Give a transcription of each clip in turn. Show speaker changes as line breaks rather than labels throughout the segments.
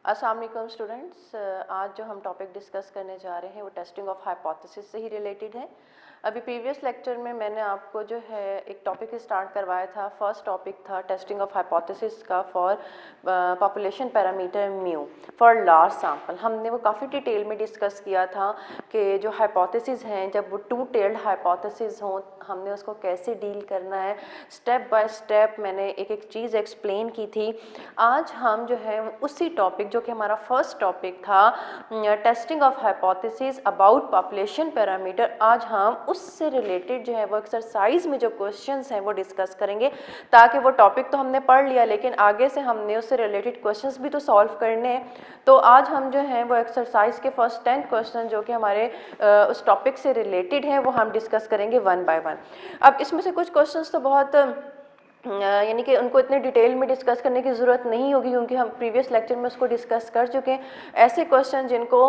अस्सलाम वालेकुम स्टूडेंट्स, आज जो हम टॉपिक डिस्कस करने जा रहे हैं वो टेस्टिंग ऑफ हाइपोथेसिस से ही रिलेटेड है। अभी प्रीवियस लेक्चर में मैंने आपको जो है एक टॉपिक स्टार्ट करवाया था। फर्स्ट टॉपिक था टेस्टिंग ऑफ हाइपोथेसिस का for population parameter mu for large sample. हमने वो काफ़ी डिटेल में डिस्कस किया था कि जो हाइपोथेसिस हैं जब वो टू टेल्ड हाइपोथेसिस हों हमने उसको कैसे डील करना है, स्टेप बाय स्टेप मैंने एक एक चीज़ एक्सप्लेन की थी। आज हम जो है उसी टॉपिक जो कि हमारा फर्स्ट टॉपिक था testing of hypothesis about population parameter, आज हम उससे रिलेटेड जो है वो एक्सरसाइज में जो क्वेश्चंस हैं वो डिस्कस करेंगे। ताकि वो टॉपिक तो हमने पढ़ लिया लेकिन आगे से हमने उससे रिलेटेड क्वेश्चंस भी तो सॉल्व करने हैं। तो आज हम जो है वो एक्सरसाइज के फर्स्ट 10 क्वेश्चन जो कि हमारे उस टॉपिक से रिलेटेड हैं वो हम डिस्कस करेंगे वन बाय वन। अब इसमें से कुछ क्वेश्चंस तो बहुत यानी कि उनको इतने डिटेल में डिस्कस करने की ज़रूरत नहीं होगी क्योंकि हम प्रीवियस लेक्चर में उसको डिस्कस कर चुके हैं। ऐसे क्वेश्चन जिनको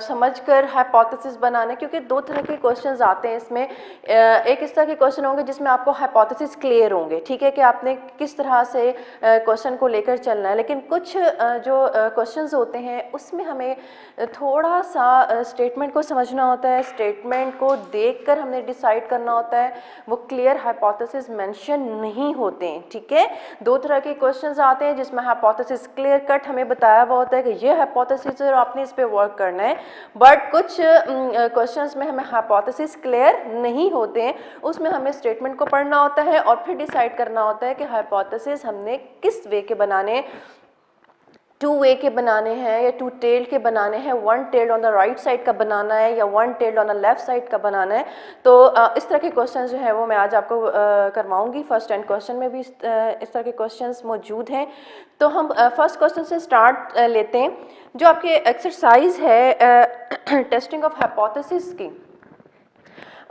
समझकर हाइपोथेसिस बनाना, क्योंकि दो तरह के क्वेश्चंस आते हैं इसमें। एक इस तरह के क्वेश्चन होंगे जिसमें आपको हाइपोथेसिस क्लियर होंगे, ठीक है, कि आपने किस तरह से क्वेश्चन को लेकर चलना है। लेकिन कुछ जो क्वेश्चंस होते हैं उसमें हमें थोड़ा सा स्टेटमेंट को समझना होता है, स्टेटमेंट को देखकर हमने डिसाइड करना होता है, वो क्लियर हाइपोथेसिस मेंशन नहीं होते हैं, ठीक है। दो तरह के क्वेश्चंस आते हैं जिसमें हाइपोथेसिस क्लियर कट हमें बताया हुआ होता है कि ये हाइपोथेसिस है और आपने इस पे वर्क करना है। बट कुछ क्वेश्चंस में हमें हाइपोथेसिस क्लियर नहीं होते हैं, उसमें हमें स्टेटमेंट को पढ़ना होता है और फिर डिसाइड करना होता है कि हाइपोथेसिस हमने किस वे के बनाने, टू वे के बनाने हैं या टू टेल्ड के बनाने हैं, one tailed on the right side का बनाना है या one tailed on the left side का बनाना है। तो इस तरह के क्वेश्चन जो है वो मैं आज आपको करवाऊंगी। फर्स्ट 10 क्वेश्चन में भी इस तरह के क्वेश्चंस मौजूद हैं। तो हम फर्स्ट क्वेश्चन से स्टार्ट लेते हैं। जो आपकी एक्सरसाइज है टेस्टिंग ऑफ हाइपोथेसिस की,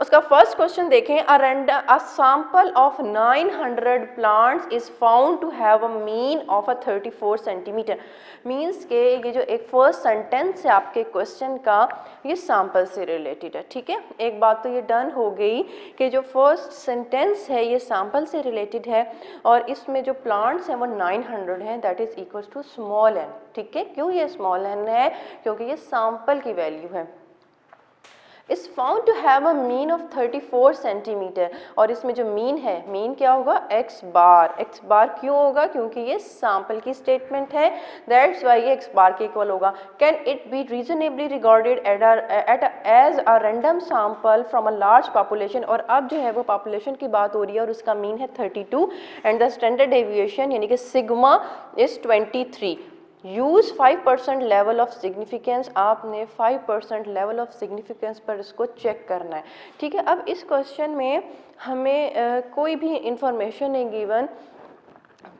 उसका फर्स्ट क्वेश्चन देखें। A sample of 900 plants is found to have a mean of 34 centimetre. Means के ये जो एक फर्स्ट सेंटेंस है आपके क्वेश्चन का, ये सैंपल से रिलेटेड है, ठीक है। एक बात तो ये डन हो गई कि जो फर्स्ट सेंटेंस है ये सैंपल से रिलेटेड है और इसमें जो प्लांट्स हैं वो 900 हैं, that is equal to small n, ठीक है। क्यों ये स्मॉल एन है? क्योंकि ये सैंपल की वैल्यू है। Is found to have a mean of 34 centimetre, और इसमें जो मीन है, मीन क्या होगा? एक्स बार। एक्स बार क्यों होगा? क्योंकि ये सैंपल की स्टेटमेंट है, दैट्स वाई ये एक्स बार के इक्वल होगा। Can it be reasonably regarded as a random sample from a large population. और अब जो है वो पॉपुलेशन की बात हो रही है और उसका मीन है 32 एंड द स्टैंडर्ड डेविएशन यानी कि sigma is 23। Use 5% level of significance. आपने 5% लेवल ऑफ सिग्निफिकेंस पर इसको चेक करना है, ठीक है। अब इस क्वेश्चन में हमें कोई भी इंफॉर्मेशन नहीं गिवन,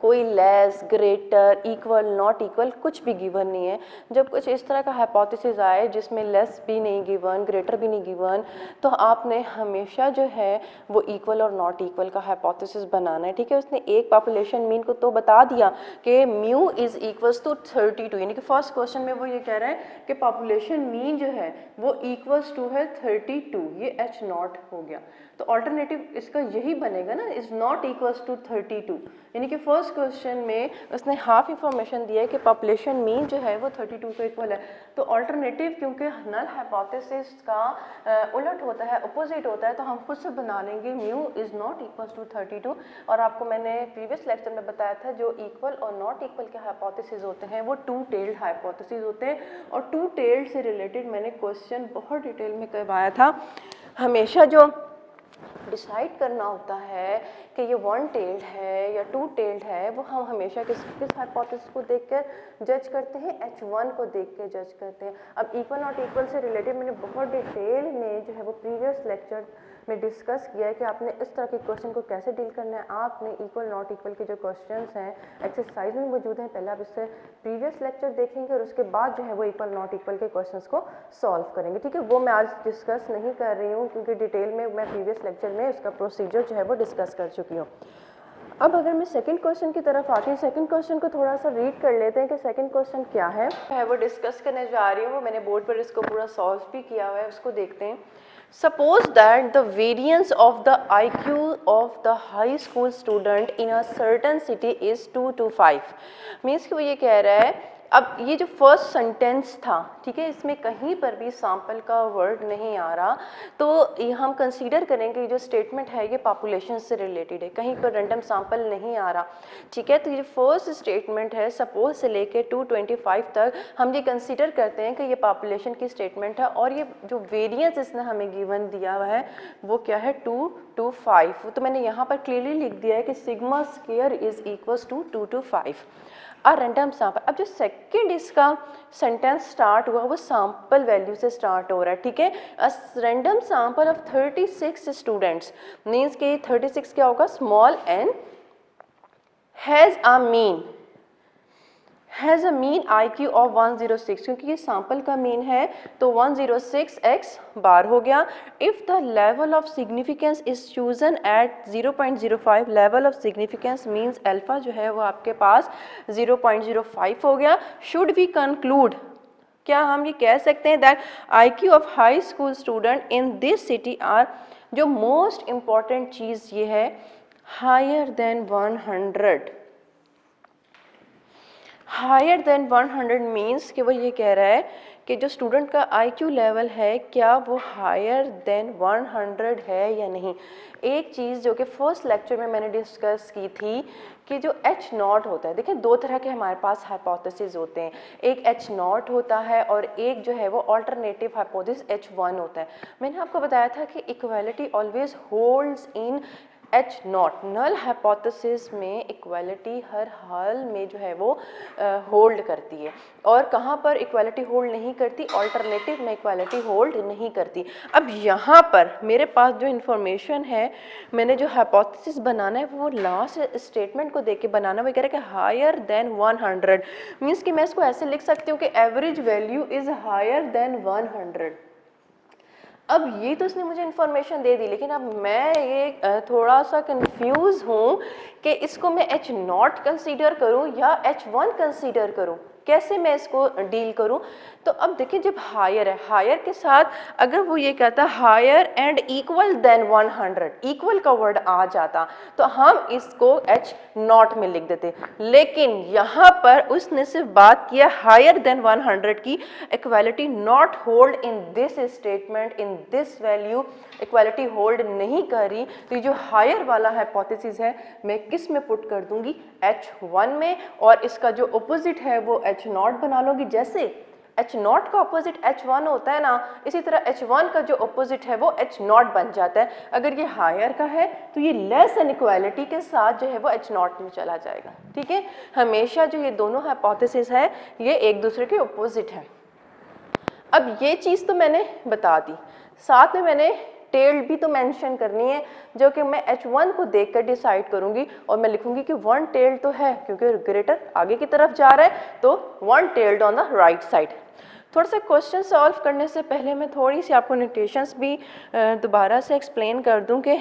कोई less, greater, equal, not equal कुछ भी गिवन नहीं है। जब कुछ इस तरह का हाइपोथेसिस आए जिसमें लेस भी नहीं गिवन, ग्रेटर भी नहीं गिवन, तो आपने हमेशा जो है वो इक्वल और नॉट इक्वल का हाइपोथेसिस बनाना है, ठीक है। उसने एक पॉपुलेशन मीन को तो बता दिया कि म्यू इज इक्वल्स टू 32, यानी कि फर्स्ट क्वेश्चन में वो ये कह रहा है कि पॉपुलेशन मीन जो है वो इक्वल्स टू है 32, ये एच नॉट हो गया। तो ऑल्टरनेटिव इसका यही बनेगा ना, इज नॉट इक्वल्स टू 32, यानी कि फर्स्ट क्वेश्चन में उसने हाफ इंफॉर्मेशन दिया है कि पॉपुलेशन मीन जो है वो 32 के इक्वल है। तो ऑल्टरनेटिव क्योंकि नल हाइपोथेसिस का उलट होता है, अपोजिट होता है, तो हम खुद से बना लेंगे mu is not equals to 32। और आपको मैंने प्रीवियस लेक्चर में बताया था जो इक्वल और नॉट इक्वल के हाइपोथेसिस होते हैं वो टू टेल्ड हाइपोथेसिस होते हैं। और टू टेल्ड से रिलेटेड मैंने क्वेश्चन बहुत डिटेल में करवाया था। हमेशा जो डिसाइड करना होता है कि ये वन टेल्ड है या टू टेल्ड है, वो हम हमेशा किस हाइपोथेसिस को देखकर जज करते हैं? H1 को देख के जज करते हैं। अब इक्वल नॉट इक्वल से रिलेटेड मैंने बहुत डिटेल में जो है वो प्रीवियस लेक्चर में डिस्कस किया है कि आपने इस तरह के क्वेश्चन को कैसे डील करना है। आपने इक्वल नॉट इक्वल के जो क्वेश्चंस हैं एक्सरसाइज में मौजूद हैं, पहले आप इससे प्रीवियस लेक्चर देखेंगे और उसके बाद जो है वो इक्वल नॉट इक्वल के क्वेश्चंस को सॉल्व करेंगे, ठीक है। वो मैं आज डिस्कस नहीं कर रही हूँ क्योंकि डिटेल में मैं प्रीवियस लेक्चर में उसका प्रोसीजर जो है वो डिस्कस कर चुकी हूँ। अब अगर मैं सेकंड क्वेश्चन की तरफ आती हूँ, सेकंड क्वेश्चन को थोड़ा सा रीड कर लेते हैं कि सेकंड क्वेश्चन क्या है वो डिस्कस करने जा रही हूँ। मैंने बोर्ड पर इसको पूरा सॉल्व भी किया हुआ है, उसको देखते हैं। Suppose that the variance of the IQ of the high school student in a certain city is 2 to 5. Means कि वो ये कह रहा है अब ये जो फर्स्ट सेंटेंस था, ठीक है, इसमें कहीं पर भी सैंपल का वर्ड नहीं आ रहा, तो ये हम कंसीडर करेंगे जो स्टेटमेंट है ये पॉपुलेशन से रिलेटेड है, कहीं पर रैंडम सैंपल नहीं आ रहा, ठीक है। तो ये फर्स्ट स्टेटमेंट है, सपोज से लेके 225 तक हम ये कंसीडर करते हैं कि ये पॉपुलेशन की स्टेटमेंट है, और ये जो वेरिएंस इसने हमें गिवन दिया हुआ है वो क्या है 2 to 5। तो मैंने यहाँ पर क्लियरली लिख दिया है कि sigma square is equals to 2 to 5 और रैंडम सैंपल। अब जो सेकंड इसका सेंटेंस स्टार्ट हुआ वो सैंपल वैल्यू से स्टार्ट हो रहा है, ठीक है। Random sample of 36 students means कि 36 क्या होगा, small n has a mean IQ of 106, क्योंकि ये सैंपल का मीन है तो 106x बार हो गया। If the level of significance is chosen at 0.05, level of significance means alpha जो है वो आपके पास 0.05 हो गया। शुड वी कंक्लूड, क्या हम ये कह सकते हैं that IQ of high school student in this city are, जो मोस्ट इम्पॉर्टेंट चीज़ ये है higher than 100। Higher than 100 means कि वो ये कह रहा है कि जो स्टूडेंट का IQ लेवल है क्या वो हायर देन 100 है या नहीं। एक चीज़ जो कि फर्स्ट लेक्चर में मैंने डिस्कस की थी कि जो H0 होता है, देखिए दो तरह के हमारे पास हाइपोथेसिस होते हैं, एक H0 होता है और एक जो है वो अल्टरनेटिव हाइपोथेसिस H1 होता है। मैंने आपको बताया था कि इक्वालिटी ऑलवेज होल्ड्स इन H0, नल हाइपोथेसिस में इक्वालिटी हर हाल में जो है वो होल्ड करती है, और कहाँ पर इक्वालिटी होल्ड नहीं करती, अल्टरनेटिव में इक्वालिटी होल्ड नहीं करती। अब यहाँ पर मेरे पास जो इन्फॉर्मेशन है, मैंने जो हाइपोथेसिस बनाना है वो लास्ट स्टेटमेंट को देख के बनाना, वो कह रहा है कि हायर देन 100 मीन्स कि मैं इसको ऐसे लिख सकती हूँ कि average value is higher than 100। अब ये तो इसने मुझे इन्फॉर्मेशन दे दी, लेकिन अब मैं ये थोड़ा सा कंफ्यूज हूँ कि इसको मैं H0 कंसीडर करूँ या H1 कंसीडर करूँ, कैसे मैं इसको डील करूँ। तो अब देखिए जब हायर है, हायर के साथ अगर वो ये कहता higher and equal than 100, equal का वर्ड आ जाता तो हम इसको H0 में लिख देते, लेकिन यहाँ पर उसने सिर्फ बात किया हायर देन 100 की, equality not hold in this statement, in this value equality hold नहीं कर रही। तो ये जो हायर वाला हाइपोथेसिस है मैं किस में पुट कर दूंगी, H1 में, और इसका जो अपोजिट है वो H0 बना लूंगी। जैसे H0 का अपोजिट H1 होता है ना, इसी तरह H1 का जो अपोजिट है वो H0 बन जाता है। अगर ये हायर का है तो ये लेस इनइक्वालिटी के साथ जो है वो H0 में चला जाएगा, ठीक है। हमेशा जो ये दोनों हाइपोथेसिस है ये एक दूसरे के अपोजिट है। अब ये चीज़ तो मैंने बता दी, साथ में मैंने टेल भी तो मेंशन करनी है, जो कि मैं H1 को देखकर डिसाइड करूंगी, और मैं लिखूंगी कि वन टेल तो है क्योंकि ग्रेटर आगे की तरफ जा रहा है, तो one tailed on the right side. थोड़ा सा क्वेश्चन सॉल्व करने से पहले मैं थोड़ी सी आपको नोटेशंस भी दोबारा से एक्सप्लेन कर दूं कि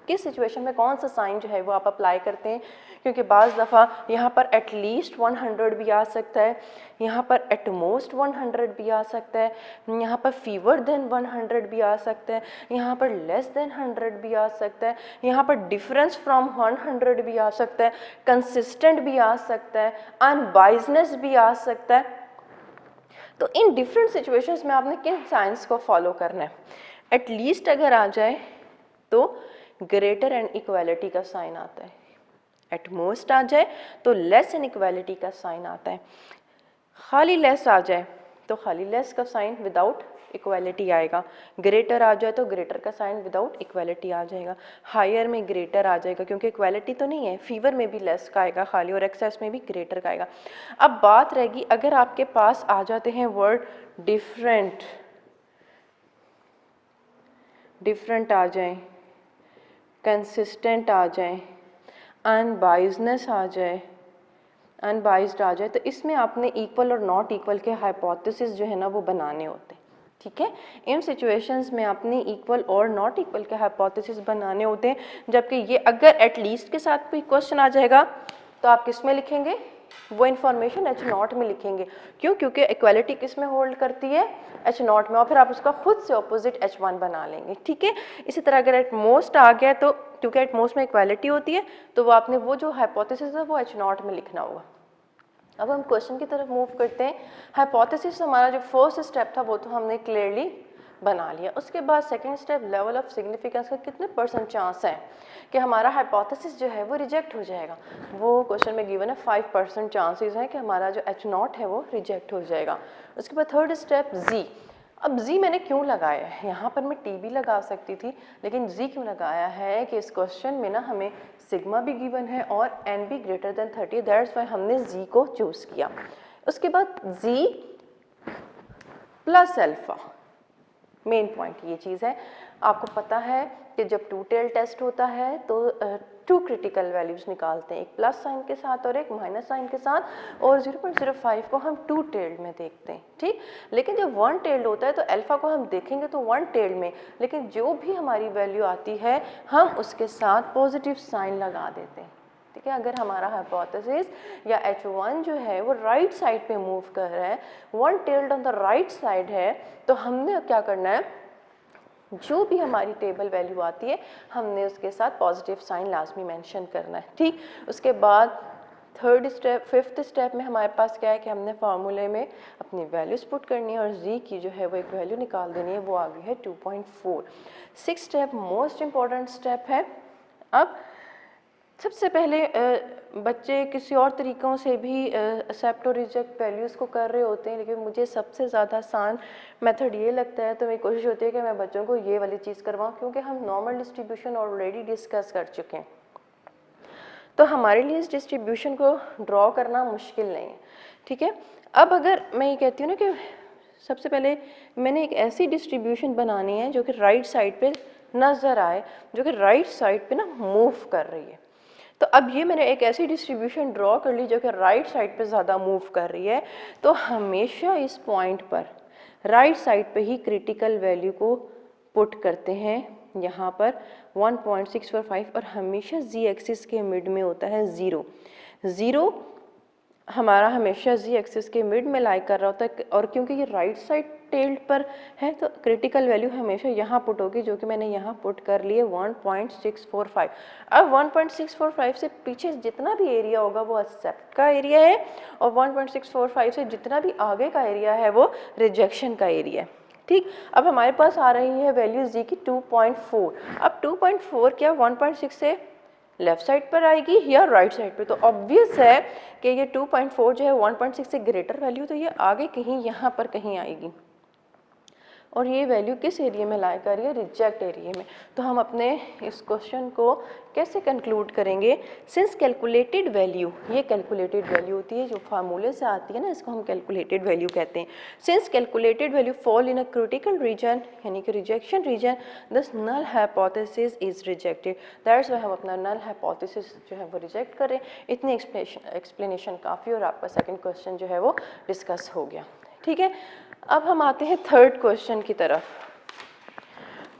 किस सिचुएशन में कौन सा साइन जो है वो आप अप्लाई करते हैं, क्योंकि बाज़ दफ़ा यहाँ पर एटलीस्ट 100 भी आ सकता है, यहाँ पर एटमोस्ट 100 भी आ सकता है, यहाँ पर फीवर देन 100 भी आ सकता है, यहाँ पर लेस देन 100 भी आ सकता है, यहाँ पर डिफरेंस फ्रॉम 100 भी आ सकता है, कंसिस्टेंट भी आ सकता है, अनबाइजनेस भी आ सकता है। तो इन डिफरेंट सिचुएशंस में आपने किन साइंस को फॉलो करना है। एटलीस्ट अगर आ जाए तो ग्रेटर एंड इक्वालिटी का साइन आता है, एटमोस्ट आ जाए तो लेस एंड इक्वालिटी का साइन आता है, खाली लेस आ जाए तो खाली लेस का साइन विदाउट इक्वालिटी आएगा, ग्रेटर आ जाए तो ग्रेटर का साइन विदाउट इक्वालिटी आ जाएगा, हायर में ग्रेटर आ जाएगा क्योंकि इक्वालिटी तो नहीं है, फीवर में भी लेस का आएगा खाली, और एक्सेस में भी ग्रेटर का आएगा। अब बात रहेगी अगर आपके पास आ जाते हैं वर्ड डिफरेंट, डिफरेंट आ जाए, कंसिस्टेंट आ जाए, अनबाइजनेस आ जाए, अनबाइज्ड आ जाए, तो इसमें आपने इक्वल और नॉट इक्वल के हाइपोथेसिस जो है ना वो बनाने होते हैं, ठीक है। इन सिचुएशंस में आपने इक्वल और नॉट इक्वल के हाइपोथेसिस बनाने होते हैं, जबकि ये अगर एटलीस्ट के साथ कोई क्वेश्चन आ जाएगा तो आप किस में लिखेंगे, वो इन्फॉर्मेशन H0 में लिखेंगे। क्यों, क्योंकि इक्वालिटी किस में होल्ड करती है, H0 में, और फिर आप उसका खुद से ऑपोजिट H1 बना लेंगे, ठीक है। इसी तरह अगर एट मोस्ट आ गया तो क्योंकि एट मोस्ट में इक्वालिटी होती है तो वो आपने वो जो हाइपोथेसिस है वो H0 में लिखना होगा। अब हम क्वेश्चन की तरफ मूव करते हैं। हाइपोथेसिस हमारा जो फर्स्ट स्टेप था वो तो हमने क्लियरली बना लिया। उसके बाद second step level of significance का कितने % चांस है कि हमारा हाइपोथेसिस जो है वो रिजेक्ट हो जाएगा। वो क्वेश्चन में गिवन है 5% चांसेस हैं कि हमारा जो H0 है वो रिजेक्ट हो जाएगा। उसके बाद थर्ड स्टेप Z। अब Z मैंने क्यों लगाया है, यहाँ पर मैं T भी लगा सकती थी, लेकिन Z क्यों लगाया है कि इस क्वेश्चन में ना हमें सिग्मा भी गिवन है और n भी ग्रेटर देन 30, दैट्स वाई हमने Z को चूज़ किया। उसके बाद Z plus alpha, main point ये चीज़ है। आपको पता है कि जब टू टेल टेस्ट होता है तो 2 क्रिटिकल वैल्यूज़ निकालते हैं, एक प्लस साइन के साथ और एक माइनस साइन के साथ, और 0.05 को हम 2 टेल्ड में देखते हैं, ठीक। लेकिन जब 1 टेल्ड होता है तो अल्फा को हम देखेंगे तो 1 टेल्ड में, लेकिन जो भी हमारी वैल्यू आती है हम उसके साथ पॉजिटिव साइन लगा देते हैं, ठीक है। अगर हमारा हाइपोथेसिस या H1 जो है वो राइट साइड पे मूव कर रहा है, 1 tailed on the right side है, तो हमने क्या करना है, जो भी हमारी टेबल वैल्यू आती है हमने उसके साथ पॉजिटिव साइन लाजमी मेंशन करना है, ठीक। उसके बाद फिफ्थ स्टेप में हमारे पास क्या है कि हमने फार्मूले में अपनी वैल्यूज पुट करनी है और Z की जो है वो एक वैल्यू निकाल देनी है, वो आ गई है 2.4। Six step most important step है। अब सबसे पहले बच्चे किसी और तरीक़ों से भी एक्सेप्ट और रिजेक्ट वैल्यूज़ को कर रहे होते हैं, लेकिन मुझे सबसे ज़्यादा आसान मेथड ये लगता है, तो मेरी कोशिश होती है कि मैं बच्चों को ये वाली चीज़ करवाऊँ, क्योंकि हम नॉर्मल डिस्ट्रीब्यूशन ऑलरेडी डिस्कस कर चुके हैं, तो हमारे लिए इस डिस्ट्रीब्यूशन को ड्रॉ करना मुश्किल नहीं है, ठीक है। अब अगर मैं ये कहती हूँ ना कि सबसे पहले मैंने एक ऐसी डिस्ट्रीब्यूशन बनानी है जो कि राइट साइड पे नज़र आए, जो कि राइट साइड पे ना मूव कर रही है। तो अब ये मैंने एक ऐसी डिस्ट्रीब्यूशन ड्रॉ कर ली जो कि राइट साइड पे ज़्यादा मूव कर रही है, तो हमेशा इस पॉइंट पर राइट साइड पे ही क्रिटिकल वैल्यू को पुट करते हैं, यहाँ पर 1.645, और हमेशा Z एक्सिस के मिड में होता है 0। 0 हमारा हमेशा Z एक्सिस के मिड में लाई कर रहा होता है, और क्योंकि ये राइट साइड टेल्ड पर है तो क्रिटिकल वैल्यू हमेशा यहाँ पुट होगी, जो कि मैंने यहाँ पुट कर लिए 1.645। अब 1.645 से पीछे जितना भी एरिया होगा वो एक्सेप्ट का एरिया है, और 1.645 से जितना भी आगे का एरिया है वो रिजेक्शन का एरिया है, ठीक। अब हमारे पास आ रही है वैल्यू Z की 2.4। अब 2.4 क्या 1.6 से लेफ्ट साइड पर आएगी या राइट साइड पे, तो ऑब्वियस है कि ये 2.4 जो है 1.6 से ग्रेटर वैल्यू, तो ये आगे कहीं यहाँ पर कहीं आएगी, और ये वैल्यू किस एरिया में लाई कर रही है, रिजेक्ट एरिया में। तो हम अपने इस क्वेश्चन को कैसे कंक्लूड करेंगे, सिंस कैलकुलेटेड वैल्यू, ये कैलकुलेटेड वैल्यू होती है जो फार्मूले से आती है ना, इसको हम कैलकुलेटेड वैल्यू कहते हैं। Since calculated value fall in a critical region, यानी कि rejection region, this null hypothesis is rejected, that's why हम अपना नल हाइपोथेसिस जो है वो रिजेक्ट करें। इतनी एक्सप्लेनेशन काफ़ी, और आपका सेकेंड क्वेश्चन जो है वो डिस्कस हो गया, ठीक है। अब हम आते हैं थर्ड क्वेश्चन की तरफ।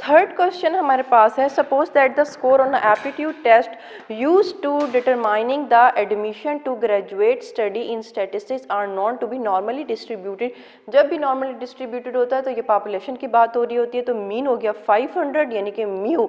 थर्ड क्वेश्चन हमारे पास है, suppose that the score on aptitude test use to determining the admission to graduate study in statistics are known to be normally distributed. जब भी नॉर्मली डिस्ट्रीब्यूटेड होता है तो ये पॉपुलेशन की बात हो रही होती है, तो मीन हो गया 500, यानी कि म्यू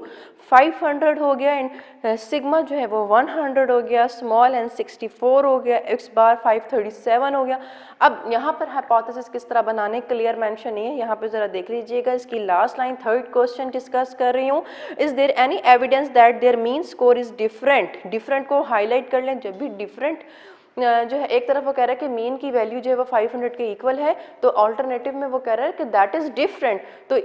500 हो गया, एंड सिग्मा जो है वो 100 हो गया, स्मॉल एन 64 हो गया, एक्स बार 537 हो गया। अब यहाँ पर हाइपोथेसिस किस तरह बनाने, क्लियर मेंशन नहीं है, यहाँ पे ज़रा देख लीजिएगा, इसकी last line third question discuss कर रही हूँ। Is there any evidence that there mean score is different, different को हाईलाइट कर लें। जब भी डिफरेंट जो है, एक तरफ वो कह रहा है कि मीन की वैल्यू जो है वो 500 के इक्वल है, तो ऑल्टरनेटिव में वो कह रहा है कि दैट इज डिफरेंट, तो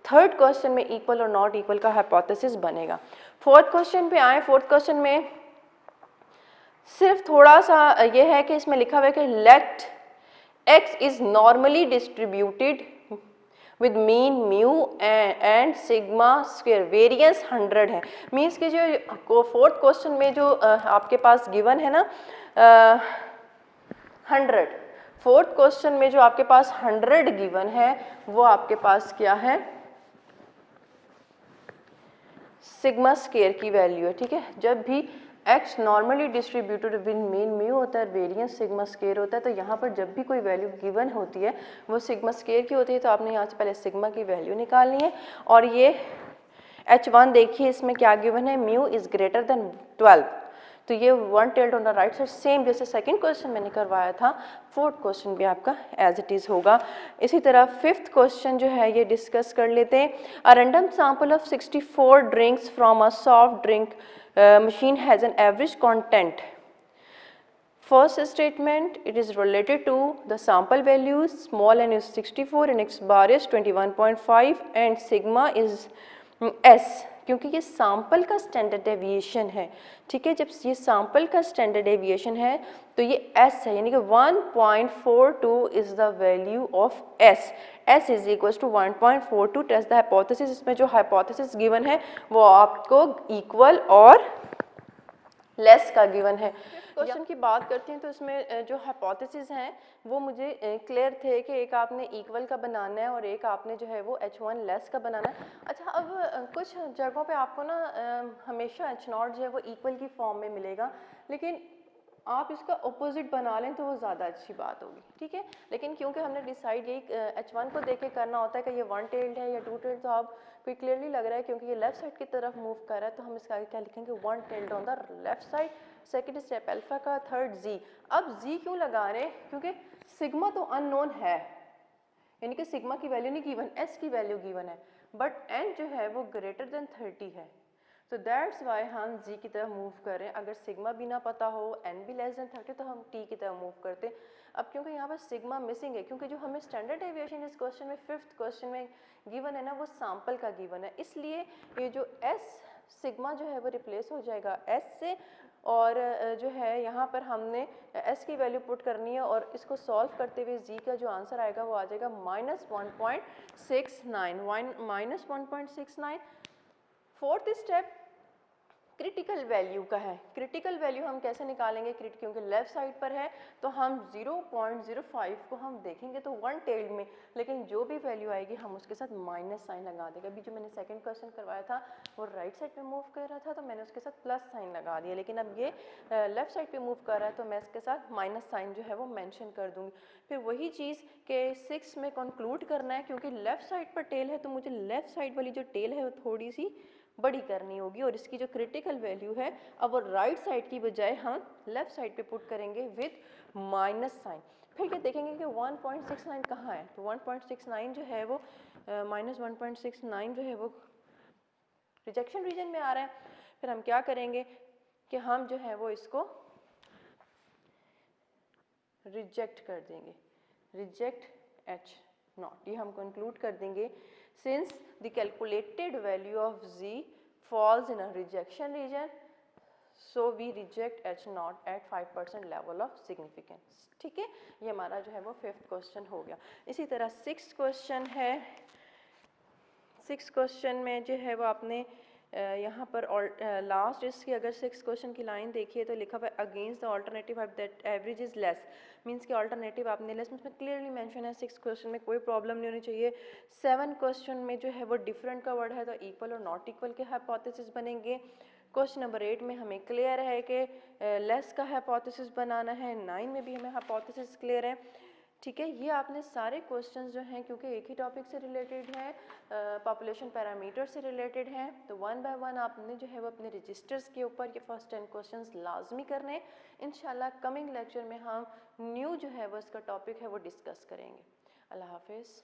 थर्ड क्वेश्चन में इक्वल और नॉट इक्वल का हाइपोथेसिस बनेगा। फोर्थ क्वेश्चन पे आए। फोर्थ क्वेश्चन में सिर्फ थोड़ा सा ये है कि इसमें लिखा हुआ है कि late x is normally distributed with mean mu and sigma square, variance 100 है। मीन्स कि जो फोर्थ क्वेश्चन में जो आपके पास गिवन है ना 100, फोर्थ क्वेश्चन में जो आपके पास 100 गिवन है वो आपके पास क्या है, सिग्मा स्क्वायर की वैल्यू है, ठीक है। जब भी x normally distributed with mean mu होता है, वेरियंस सिग्मा स्क्वायर होता है, तो यहाँ पर जब भी कोई वैल्यू गिवन होती है वो सिग्मा स्क्वायर की होती है, तो आपने यहाँ से पहले सिग्मा की वैल्यू निकालनी है। और ये H1 देखिए इसमें क्या गिवन है, म्यू इज़ ग्रेटर देन 12, तो ये one tailed on the right side, same जैसे सेकंड क्वेश्चन मैंने करवाया था, फोर्थ क्वेश्चन भी आपका एज इट इज़ होगा। इसी तरह फिफ्थ क्वेश्चन जो है ये डिस्कस कर लेते हैं। अ random sample of 64 drinks from a soft drink machine has an average content. First statement, it is related to the sample values, small n is 64 and x bar is 21.5 and sigma is s, क्योंकि ये sample का standard deviation है, ठीक है। जब ये sample का standard deviation है तो ये s है, यानी कि 1.42 is the value of s, s is equal to 1.42, test the hypothesis. इसमें जो हाइपोथेसिस गिवन है वो आपको इक्वल और लेस का गिवन है। क्वेश्चन की बात करते हैं तो इसमें जो हाइपोथेसिस हैं वो मुझे क्लियर थे कि एक आपने इक्वल का बनाना है और एक आपने जो है वो H1 लेस का बनाना है। अच्छा, अब कुछ जगहों पे आपको ना हमेशा H0 जो है वो इक्वल की फॉर्म में मिलेगा, लेकिन आप इसका अपोजिट बना लें तो वो ज़्यादा अच्छी बात होगी, ठीक है। लेकिन क्योंकि हमने डिसाइड यही H1 को देख के करना होता है कि ये वन टेल्ड है या टू टेल्ड, तो आप कोई क्लियरली लग रहा है क्योंकि ये लेफ्ट साइड की तरफ मूव कर रहा है तो हम इसका आगे क्या लिखेंगे, one tailed on the left side. Second step alpha का, थर्ड जी। अब जी क्यों लगा रहे हैं, क्योंकि सिग्मा तो अननोन है, यानी कि सिग्मा की वैल्यू नहीं गिवन, एस की वैल्यू गिवन है, बट एन जो है वो ग्रेटर देन 30 है, तो दैट्स वाई हम जी की तरफ मूव कर रहे हैं। अगर सिग्मा भी ना पता हो, एन भी लेस देन 30, तो हम टी की तरफ मूव करते हैं। अब क्योंकि यहाँ पर सिग्मा मिसिंग है, क्योंकि जो हमें स्टैंडर्ड डेविएशन इस क्वेश्चन में फिफ्थ क्वेश्चन में गिवन है ना वो सैंपल का गिवन है, इसलिए ये जो एस सिग्मा जो है वो रिप्लेस हो जाएगा एस से, और जो है यहाँ पर हमने एस की वैल्यू पुट करनी है और इसको सॉल्व करते हुए जी का जो आंसर आएगा वो आ जाएगा -1.69। फोर्थ स्टेप क्रिटिकल वैल्यू का है। क्रिटिकल वैल्यू हम कैसे निकालेंगे, क्योंकि लेफ्ट साइड पर है तो हम 0.05 को हम देखेंगे तो वन टेल्ड में, लेकिन जो भी वैल्यू आएगी हम उसके साथ माइनस साइन लगा देंगे। अभी जो मैंने सेकंड क्वेश्चन करवाया था वो राइट साइड पे मूव कर रहा था तो मैंने उसके साथ प्लस साइन लगा दिया, लेकिन अब ये लेफ्ट साइड पे मूव कर रहा है तो मैं इसके साथ माइनस साइन जो है वो मेंशन कर दूंगी। फिर वही चीज़ के 6 में कंक्लूड करना है, क्योंकि लेफ्ट साइड पर टेल है तो मुझे लेफ्ट साइड वाली जो टेल है वो थोड़ी सी बड़ी करनी होगी, और इसकी जो क्रिटिकल वैल्यू है अब वो राइट साइड की बजाय हम लेफ्ट साइड पे पुट करेंगे विद माइनस साइन। फिर ये देखेंगे कि 1.69 कहाँ है, तो 1.69 जो है वो -1.69 जो है वो रिजेक्शन रीजन में आ रहा है। फिर हम क्या करेंगे कि हम जो है वो इसको रिजेक्ट कर देंगे, रिजेक्ट H0, ये हम कंक्लूड कर देंगे। Since the calculated value of Z falls in a rejection region, so we reject H0 at 5% level of significance, ठीक है। ये हमारा जो है वो फिफ्थ क्वेश्चन हो गया। इसी तरह सिक्स्थ क्वेश्चन है। सिक्स क्वेश्चन में जो है वो आपने यहाँ पर लास्ट इसकी अगर सिक्स क्वेश्चन की लाइन देखिए तो लिखा हुआ है against the alternative that average is less, means कि ऑल्टरनेटिव आपने लेस, उसमें क्लियरली मेंशन है। सिक्स क्वेश्चन में कोई प्रॉब्लम नहीं होनी चाहिए। सेवन क्वेश्चन में जो है वो डिफरेंट का वर्ड है तो इक्वल और नॉट इक्वल के हाइपोथेसिस बनेंगे। क्वेश्चन नंबर 8 में हमें क्लियर है कि लेस का हाइपोथेसिस बनाना है। 9 में भी हमें हाइपोथेसिस क्लियर है, ठीक है। ये आपने सारे क्वेश्चंस जो हैं क्योंकि एक ही टॉपिक से रिलेटेड है, पॉपुलेशन पैरामीटर से रिलेटेड हैं, तो वन बाय वन आपने जो है वो अपने रजिस्टर्स के ऊपर ये फर्स्ट 10 क्वेश्चंस लाजमी करने हैं। इंशाल्लाह कमिंग लेक्चर में हम न्यू जो है वो इसका टॉपिक है वो डिस्कस करेंगे। अल्लाह हाफिज़।